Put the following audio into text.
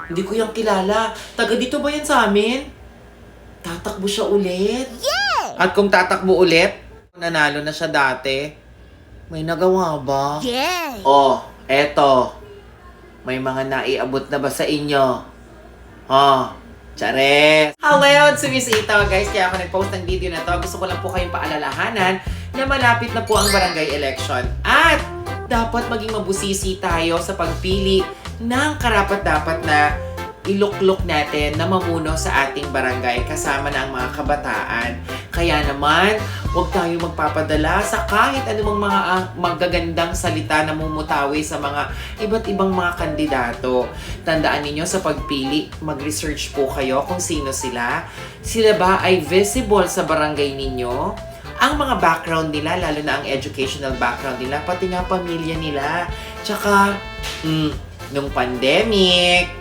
Hindi ko yung kilala. Taga dito ba yan sa amin? Tatakbo siya ulit? At kung tatakbo ulit, nanalo na siya dati. May nagawa ba? Oh, eto. May mga naiabot na ba sa inyo? Oh, Chares! Hello! Si Miss Ito, guys. Kaya ako nag-post ng video na to. Gusto ko lang po kayong paalalahanan na malapit na po ang barangay election. At dapat maging mabusisi tayo sa pagpili ng karapat-dapat na iluklok natin na mamuno sa ating barangay kasama na ang mga kabataan. Kaya naman, huwag tayo magpapadala sa kahit anumang mga magagandang salita na mumutawi sa mga iba't ibang mga kandidato. Tandaan ninyo sa pagpili, mag-research po kayo kung sino sila. Sila ba ay visible sa barangay ninyo? Ang mga background nila, lalo na ang educational background nila, pati nga pamilya nila. Tsaka, nung pandemic,